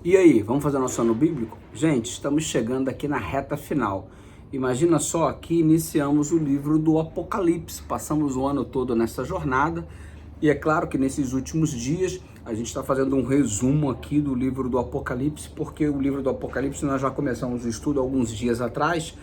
E aí, vamos fazer nosso ano bíblico? Gente, estamos chegando aqui na reta final. Imagina só que iniciamos o livro do Apocalipse, passamos o ano todo nessa jornada e é claro que nesses últimos dias a gente está fazendo um resumo aqui do livro do Apocalipse, porque o livro do Apocalipse nós já começamos o estudo alguns dias atrás,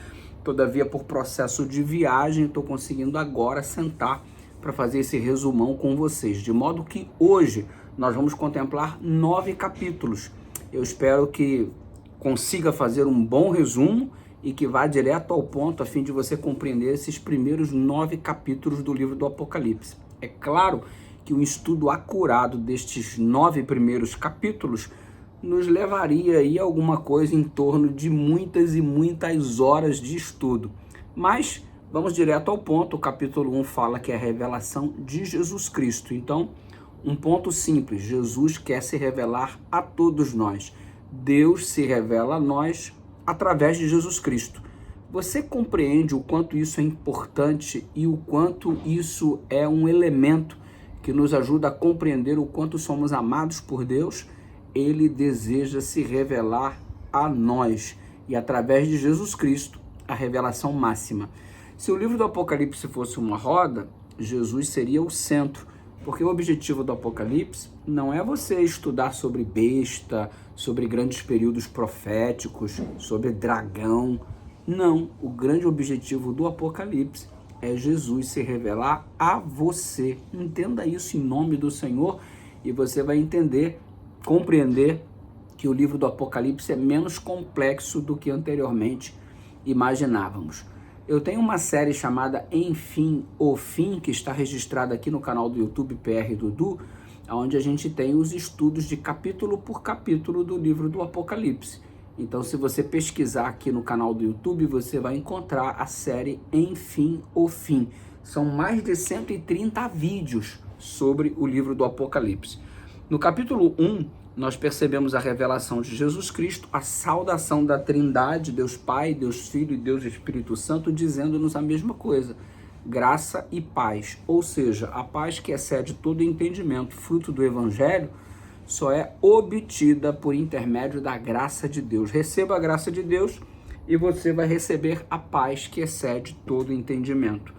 todavia por processo de viagem estou conseguindo agora sentar para fazer esse resumão com vocês, de modo que hoje nós vamos contemplar 9 capítulos. Eu espero que consiga fazer um bom resumo e que vá direto ao ponto a fim de você compreender esses primeiros 9 capítulos do livro do Apocalipse. É claro que um estudo acurado destes 9 primeiros capítulos nos levaria aí a alguma coisa em torno de muitas e muitas horas de estudo. Mas vamos direto ao ponto. O capítulo 1 fala que é a revelação de Jesus Cristo. Então, um ponto simples: Jesus quer se revelar a todos nós. Deus se revela a nós através de Jesus Cristo. Você compreende o quanto isso é importante e o quanto isso é um elemento que nos ajuda a compreender o quanto somos amados por Deus? Ele deseja se revelar a nós e através de Jesus Cristo, a revelação máxima. Se o livro do Apocalipse fosse uma roda, Jesus seria o centro. Porque o objetivo do Apocalipse não é você estudar sobre besta, sobre grandes períodos proféticos, sobre dragão. Não, o grande objetivo do Apocalipse é Jesus se revelar a você. Entenda isso em nome do Senhor e você vai entender, compreender que o livro do Apocalipse é menos complexo do que anteriormente imaginávamos. Eu tenho uma série chamada Enfim, o Fim, que está registrada aqui no canal do YouTube PR Dudu, onde a gente tem os estudos de capítulo por capítulo do livro do Apocalipse. Então, se você pesquisar aqui no canal do YouTube, você vai encontrar a série Enfim, o Fim. São mais de 130 vídeos sobre o livro do Apocalipse. No capítulo 1, nós percebemos a revelação de Jesus Cristo, a saudação da Trindade, Deus Pai, Deus Filho e Deus Espírito Santo, dizendo-nos a mesma coisa: graça e paz. Ou seja, a paz que excede todo entendimento, fruto do Evangelho, só é obtida por intermédio da graça de Deus. Receba a graça de Deus e você vai receber a paz que excede todo entendimento.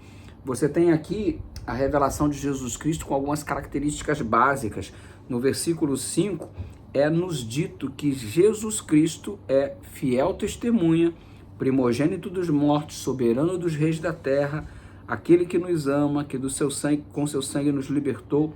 Você tem aqui a revelação de Jesus Cristo com algumas características básicas. No versículo 5, é-nos dito que Jesus Cristo é fiel testemunha, primogênito dos mortos, soberano dos reis da terra, aquele que nos ama, que do seu sangue, com seu sangue nos libertou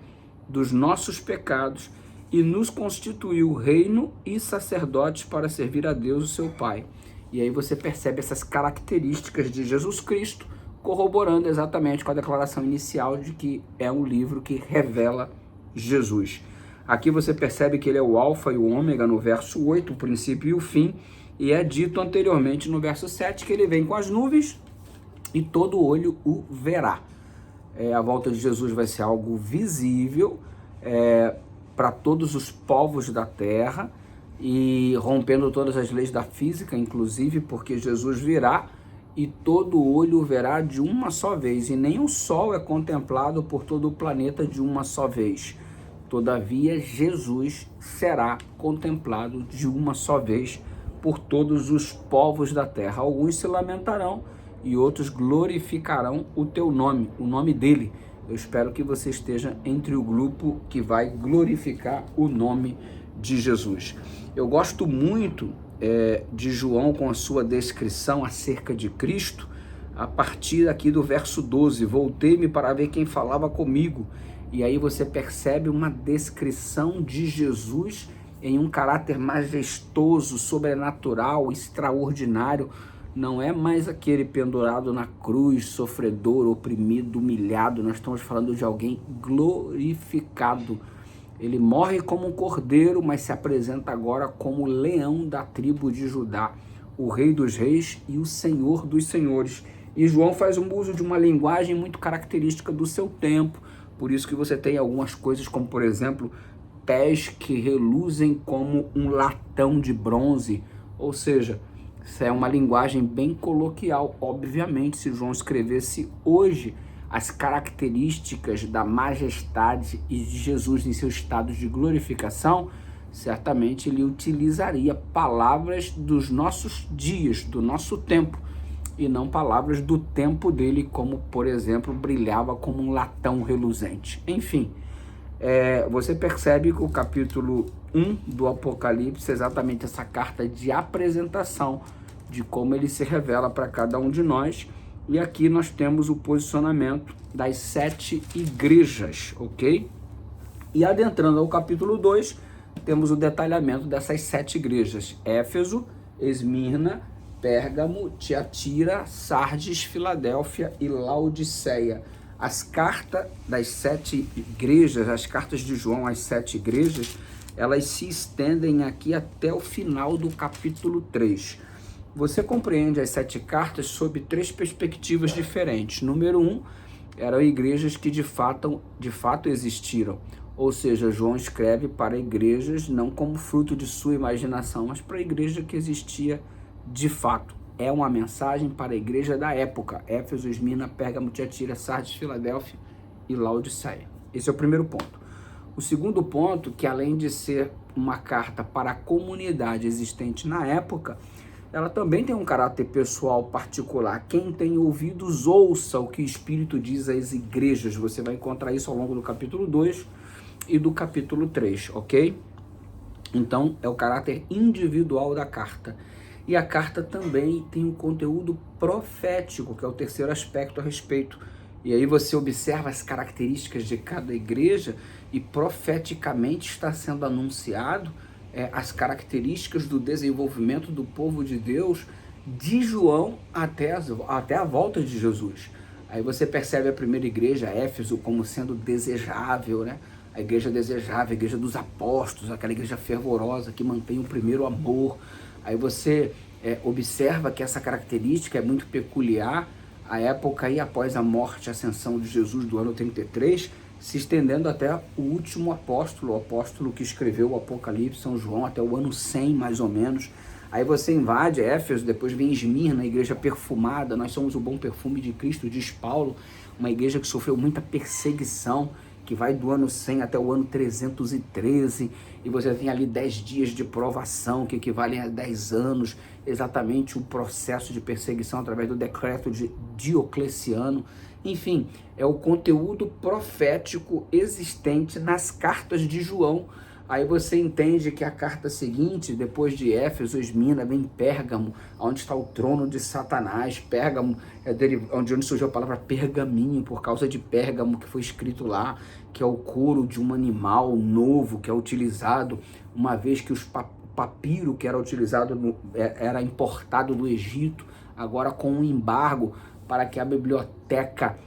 dos nossos pecados e nos constituiu reino e sacerdotes para servir a Deus, o seu Pai. E aí você percebe essas características de Jesus Cristo, corroborando exatamente com a declaração inicial de que é um livro que revela Jesus. Aqui você percebe que ele é o alfa e o ômega no verso 8, o princípio e o fim, e é dito anteriormente no verso 7 que ele vem com as nuvens e todo olho o verá. A volta de Jesus vai ser algo visível para todos os povos da terra e rompendo todas as leis da física, inclusive porque Jesus virá e todo olho o verá de uma só vez, e nem o sol é contemplado por todo o planeta de uma só vez. Todavia, Jesus será contemplado de uma só vez por todos os povos da terra. Alguns se lamentarão e outros glorificarão o teu nome, o nome dele. Eu espero que você esteja entre o grupo que vai glorificar o nome de Jesus. Eu gosto muito de João com a sua descrição acerca de Cristo, a partir aqui do verso 12. Voltei-me para ver quem falava comigo. E aí você percebe uma descrição de Jesus em um caráter majestoso, sobrenatural, extraordinário. Não é mais aquele pendurado na cruz, sofredor, oprimido, humilhado. Nós estamos falando de alguém glorificado. Ele morre como um cordeiro, mas se apresenta agora como leão da tribo de Judá, o Rei dos Reis e o Senhor dos Senhores. E João faz um uso de uma linguagem muito característica do seu tempo. Por isso que você tem algumas coisas como, por exemplo, pés que reluzem como um latão de bronze. Ou seja, isso é uma linguagem bem coloquial. Obviamente, se João escrevesse hoje as características da majestade e de Jesus em seu estado de glorificação, certamente ele utilizaria palavras dos nossos dias, do nosso tempo, e não palavras do tempo dele, como, por exemplo, brilhava como um latão reluzente. Enfim, você percebe que o capítulo 1 do Apocalipse é exatamente essa carta de apresentação de como ele se revela para cada um de nós. E aqui nós temos o posicionamento das 7 igrejas, ok? E adentrando ao capítulo 2, temos o detalhamento dessas 7 igrejas: Éfeso, Esmirna, Pérgamo, Tiatira, Sardes, Filadélfia e Laodiceia. As cartas das 7 igrejas, as cartas de João às 7 igrejas, elas se estendem aqui até o final do capítulo 3. Você compreende as 7 cartas sob 3 perspectivas diferentes. Número 1, eram igrejas que de fato existiram. Ou seja, João escreve para igrejas não como fruto de sua imaginação, mas para a igreja que existia de fato. É uma mensagem para a igreja da época: Éfeso, Esmirna, Pérgamo, Tiatira, Sardes, Filadélfia e Laodiceia. Esse é o primeiro ponto. O segundo ponto, que além de ser uma carta para a comunidade existente na época, ela também tem um caráter pessoal particular. Quem tem ouvidos, ouça o que o Espírito diz às igrejas. Você vai encontrar isso ao longo do capítulo 2 e do capítulo 3, ok? Então, é o caráter individual da carta. E a carta também tem um conteúdo profético, que é o terceiro aspecto a respeito. E aí você observa as características de cada igreja e profeticamente está sendo anunciado as características do desenvolvimento do povo de Deus de João até a volta de Jesus. Aí você percebe a primeira igreja, Éfeso, como sendo desejável, né? A igreja desejável, a igreja dos apóstolos, aquela igreja fervorosa que mantém o primeiro amor. Aí você observa que essa característica é muito peculiar à época aí após a morte e ascensão de Jesus do ano 33, se estendendo até o último apóstolo, o apóstolo que escreveu o Apocalipse, São João, até o ano 100 mais ou menos. Aí você invade Éfeso, depois vem Esmirna, a igreja perfumada, nós somos o bom perfume de Cristo, diz Paulo, uma igreja que sofreu muita perseguição, que vai do ano 100 até o ano 313, e você tem ali 10 dias de provação, que equivalem a 10 anos, exatamente o processo de perseguição através do decreto de Diocleciano. Enfim, é o conteúdo profético existente nas cartas de João. Aí você entende que a carta seguinte, depois de Éfeso, Esmirna, vem Pérgamo, onde está o trono de Satanás. Pérgamo é onde surgiu a palavra pergaminho, por causa de Pérgamo, que foi escrito lá, que é o couro de um animal novo, que é utilizado, uma vez que o papiro que era utilizado era importado do Egito, agora com um embargo para que a biblioteca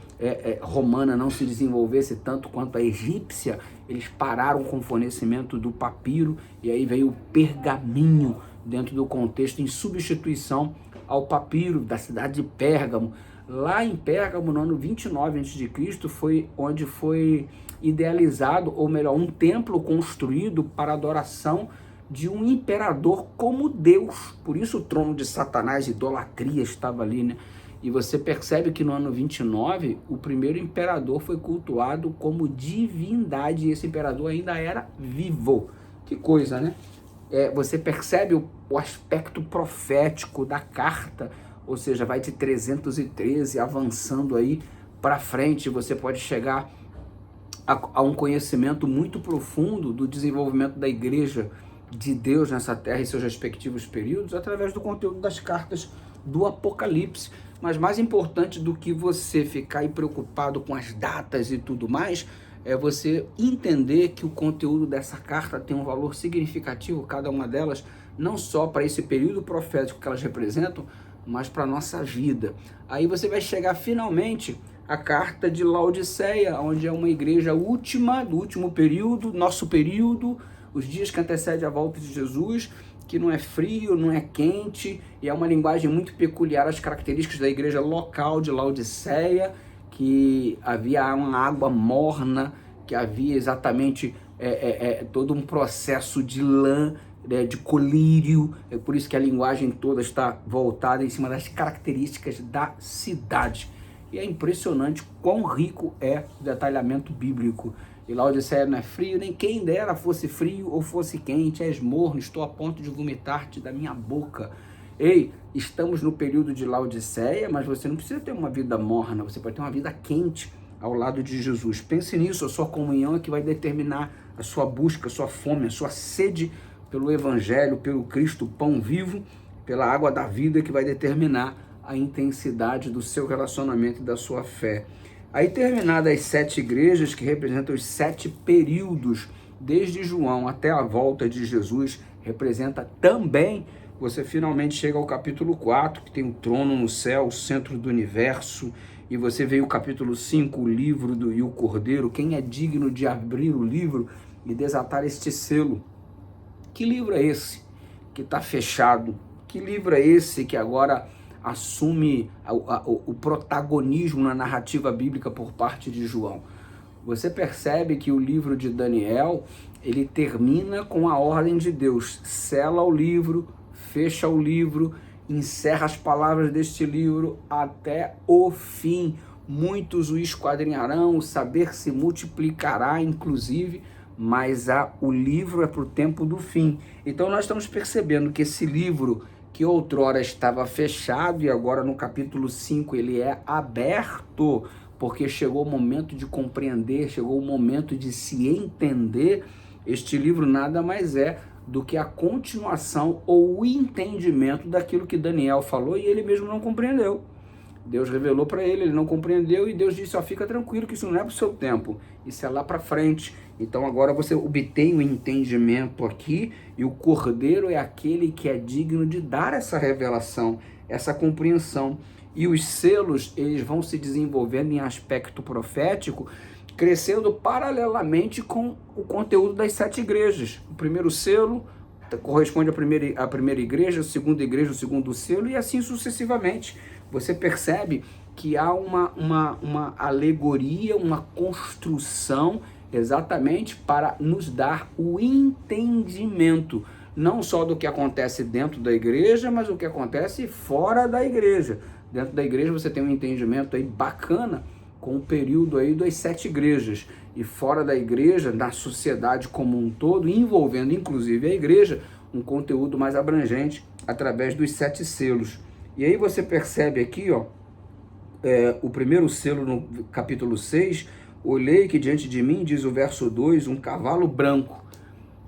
romana não se desenvolvesse tanto quanto a egípcia, eles pararam com o fornecimento do papiro, e aí veio o pergaminho dentro do contexto em substituição ao papiro da cidade de Pérgamo. Lá em Pérgamo, no ano 29 a.C., foi onde foi idealizado, ou melhor, um templo construído para adoração de um imperador como Deus. Por isso o trono de Satanás, idolatria, estava ali, né? E você percebe que no ano 29, o primeiro imperador foi cultuado como divindade, e esse imperador ainda era vivo. Que coisa, né? Você percebe o aspecto profético da carta, ou seja, vai de 313 avançando aí para frente, você pode chegar a um conhecimento muito profundo do desenvolvimento da igreja de Deus nessa terra e seus respectivos períodos, através do conteúdo das cartas do Apocalipse. Mas mais importante do que você ficar aí preocupado com as datas e tudo mais, é você entender que o conteúdo dessa carta tem um valor significativo, cada uma delas, não só para esse período profético que elas representam, mas para a nossa vida. Aí você vai chegar finalmente à carta de Laodiceia, onde é uma igreja última, do último período, nosso período, os dias que antecedem a volta de Jesus, que não é frio, não é quente, e é uma linguagem muito peculiar às características da igreja local de Laodiceia, que havia uma água morna, que havia exatamente todo um processo de lã, de colírio. É por isso que a linguagem toda está voltada em cima das características da cidade. E é impressionante quão rico é o detalhamento bíblico. E Laodiceia não é frio, nem quem dera fosse frio ou fosse quente. És morno, estou a ponto de vomitar-te da minha boca. Ei, estamos no período de Laodiceia, mas você não precisa ter uma vida morna, você pode ter uma vida quente ao lado de Jesus. Pense nisso, a sua comunhão é que vai determinar a sua busca, a sua fome, a sua sede pelo Evangelho, pelo Cristo, pão vivo, pela água da vida, que vai determinar a intensidade do seu relacionamento e da sua fé. Aí, terminadas as 7 igrejas, que representam os 7 períodos, desde João até a volta de Jesus, representa também, você finalmente chega ao capítulo 4, que tem o trono no céu, o centro do universo, e você vê o capítulo 5, o livro e o cordeiro. Quem é digno de abrir o livro e desatar este selo? Que livro é esse que está fechado? Que livro é esse que agora assume o protagonismo na narrativa bíblica por parte de João? Você percebe que o livro de Daniel, ele termina com a ordem de Deus, sela o livro, fecha o livro, encerra as palavras deste livro até o fim. Muitos o esquadrinharão, o saber se multiplicará, inclusive, mas o livro é para o tempo do fim. Então nós estamos percebendo que esse livro, que outrora estava fechado e agora no capítulo 5 ele é aberto, porque chegou o momento de compreender, chegou o momento de se entender. Este livro nada mais é do que a continuação ou o entendimento daquilo que Daniel falou e ele mesmo não compreendeu. Deus revelou para ele, ele não compreendeu, e Deus disse: ó, fica tranquilo que isso não é para o seu tempo, isso é lá para frente. Então agora você obtém o entendimento aqui, e o Cordeiro é aquele que é digno de dar essa revelação, essa compreensão. E os selos, eles vão se desenvolvendo em aspecto profético, crescendo paralelamente com o conteúdo das 7 igrejas. O primeiro selo corresponde à primeira igreja, a segunda igreja, o segundo selo, e assim sucessivamente. Você percebe que há uma alegoria, uma construção exatamente para nos dar o entendimento, não só do que acontece dentro da igreja, mas o que acontece fora da igreja. Dentro da igreja você tem um entendimento aí bacana com o período aí das 7 igrejas, e fora da igreja, na sociedade como um todo, envolvendo inclusive a igreja, um conteúdo mais abrangente através dos 7 selos. E aí você percebe aqui, ó, o primeiro selo no capítulo 6, olhei que diante de mim, diz o verso 2, um cavalo branco.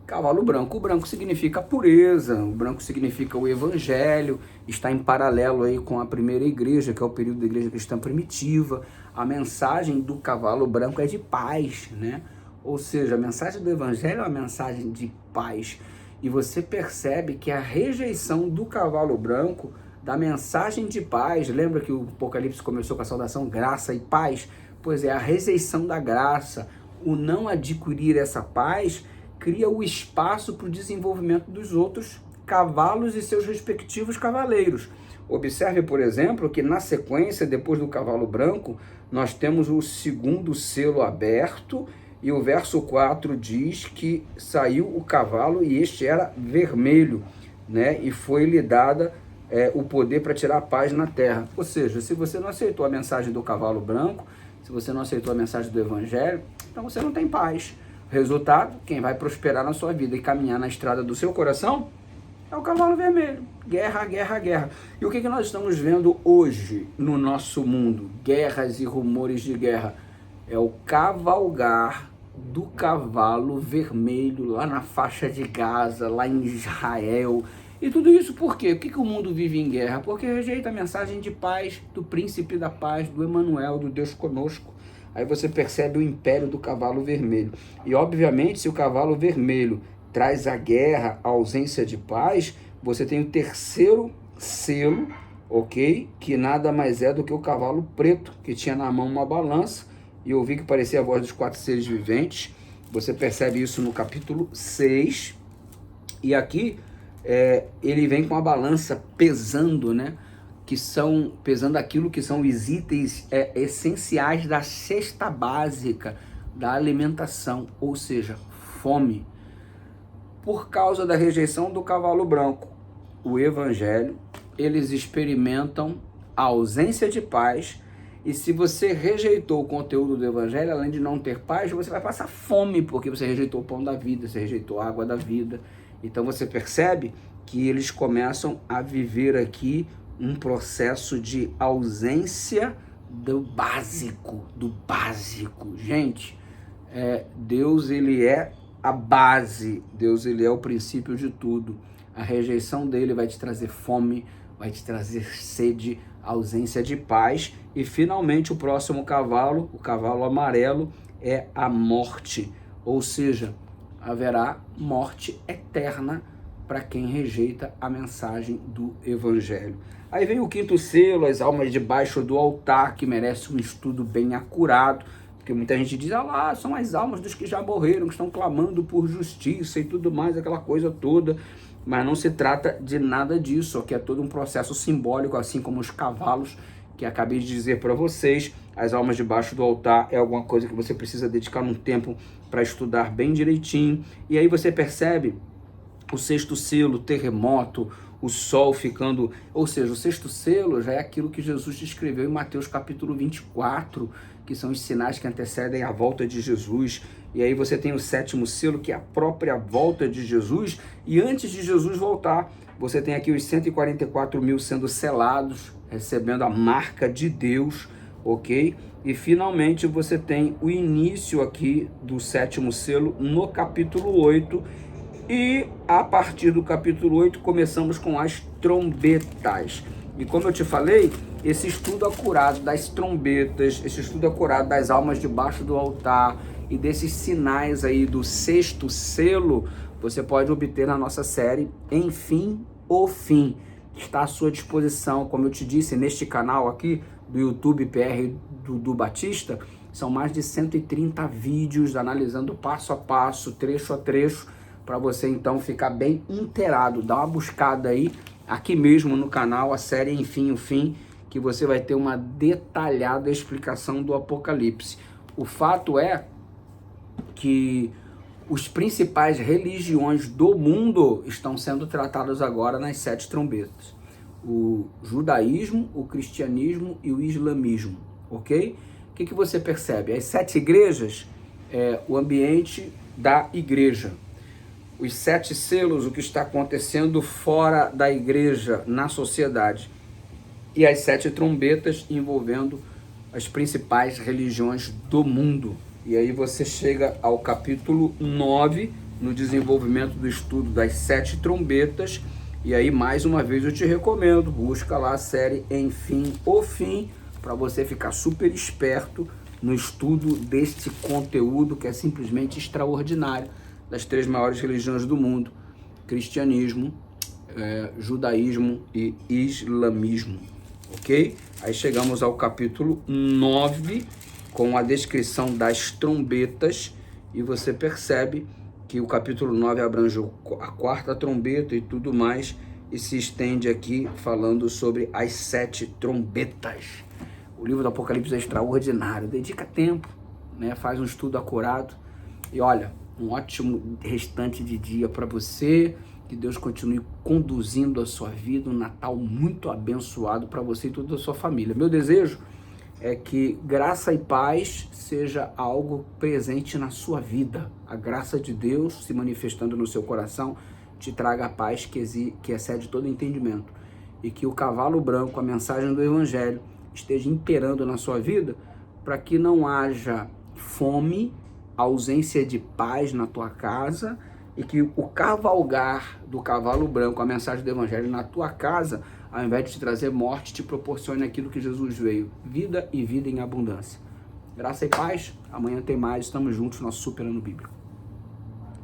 Cavalo branco, o branco significa pureza, o branco significa o evangelho, está em paralelo aí com a primeira igreja, que é o período da igreja cristã primitiva. A mensagem do cavalo branco é de paz, né? Ou seja, a mensagem do evangelho é uma mensagem de paz. E você percebe que a rejeição do cavalo branco, da mensagem de paz, lembra que o Apocalipse começou com a saudação graça e paz? Pois é, a rejeição da graça, o não adquirir essa paz, cria o espaço para o desenvolvimento dos outros cavalos e seus respectivos cavaleiros. Observe, por exemplo, que na sequência, depois do cavalo branco, nós temos o segundo selo aberto, e o verso 4 diz que saiu o cavalo e este era vermelho, né? E foi-lhe dada o poder para tirar a paz na terra. Ou seja, se você não aceitou a mensagem do cavalo branco, se você não aceitou a mensagem do evangelho, então você não tem paz. Resultado, quem vai prosperar na sua vida e caminhar na estrada do seu coração é o cavalo vermelho. Guerra, guerra, guerra. E o que nós estamos vendo hoje no nosso mundo? Guerras e rumores de guerra. É o cavalgar do cavalo vermelho lá na faixa de Gaza, lá em Israel. E tudo isso por quê? Por que o mundo vive em guerra? Porque rejeita a mensagem de paz do príncipe da paz, do Emanuel, do Deus conosco. Aí você percebe o império do cavalo vermelho. E obviamente, se o cavalo vermelho traz a guerra, a ausência de paz, você tem o terceiro selo, ok? Que nada mais é do que o cavalo preto, que tinha na mão uma balança, e eu ouvi que parecia a voz dos 4 seres viventes. Você percebe isso no capítulo 6, e aqui ele vem com a balança pesando, né? Pesando aquilo que são os itens essenciais da cesta básica da alimentação, ou seja, fome. Por causa da rejeição do cavalo branco, o evangelho, eles experimentam a ausência de paz E se você rejeitou o conteúdo do evangelho, além de não ter paz, você vai passar fome, porque você rejeitou o pão da vida, você rejeitou a água da vida. Então você percebe que eles começam a viver aqui um processo de ausência do básico, Gente, Deus, ele é a base, Deus, ele é o princípio de tudo. A rejeição dele vai te trazer fome, vai te trazer sede, ausência de paz. E finalmente o próximo cavalo, o cavalo amarelo, é a morte. Ou seja, haverá morte eterna para quem rejeita a mensagem do evangelho. Aí vem o quinto selo, as almas debaixo do altar, que merece um estudo bem acurado, porque muita gente diz, lá, são as almas dos que já morreram, que estão clamando por justiça e tudo mais, aquela coisa toda. Mas não se trata de nada disso, aqui é todo um processo simbólico, assim como os cavalos que acabei de dizer para vocês. As almas debaixo do altar é alguma coisa que você precisa dedicar um tempo para estudar bem direitinho. E aí você percebe o sexto selo, terremoto, o sol ficando... Ou seja, o sexto selo já é aquilo que Jesus descreveu em Mateus capítulo 24, que são os sinais que antecedem a volta de Jesus. E aí você tem o sétimo selo, que é a própria volta de Jesus. E antes de Jesus voltar, você tem aqui os 144 mil sendo selados, recebendo a marca de Deus, ok? E finalmente você tem o início aqui do sétimo selo no capítulo 8. E a partir do capítulo 8 começamos com as trombetas. E como eu te falei, esse estudo acurado das trombetas, esse estudo acurado das almas debaixo do altar e desses sinais aí do sexto selo, você pode obter na nossa série Enfim, o Fim. Está à sua disposição, como eu te disse, neste canal aqui do YouTube PR do Batista, são mais de 130 vídeos analisando passo a passo, trecho a trecho, para você então ficar bem inteirado. Dá uma buscada aí, aqui mesmo no canal, a série Enfim, o Fim, que você vai ter uma detalhada explicação do Apocalipse. O fato é que os principais religiões do mundo estão sendo tratadas agora nas 7 trombetas. O judaísmo, o cristianismo e o islamismo, ok? O que você percebe? As 7 igrejas é o ambiente da igreja. Os 7 selos, o que está acontecendo fora da igreja, na sociedade. E as 7 trombetas envolvendo as principais religiões do mundo. E aí você chega ao capítulo 9, no desenvolvimento do estudo das 7 trombetas. E aí, mais uma vez, eu te recomendo, busca lá a série Enfim, o Fim, para você ficar super esperto no estudo deste conteúdo que é simplesmente extraordinário, das 3 maiores religiões do mundo: cristianismo, judaísmo e islamismo, ok? Aí chegamos ao capítulo 9, com a descrição das trombetas, e você percebe que o capítulo 9 abrange a 4ª trombeta e tudo mais, e se estende aqui falando sobre as 7 trombetas. O livro do Apocalipse é extraordinário, dedica tempo, né? Faz um estudo acurado, e olha, um ótimo restante de dia para você, que Deus continue conduzindo a sua vida, um Natal muito abençoado para você e toda a sua família. Meu desejo é que graça e paz seja algo presente na sua vida. A graça de Deus se manifestando no seu coração te traga a paz que excede todo entendimento. E que o cavalo branco, a mensagem do evangelho, esteja imperando na sua vida, para que não haja fome, ausência de paz na tua casa, e que o cavalgar do cavalo branco, a mensagem do evangelho na tua casa, ao invés de te trazer morte, te proporcione aquilo que Jesus veio: vida e vida em abundância. Graça e paz. Amanhã tem mais. Estamos juntos, nosso Super Ano Bíblico.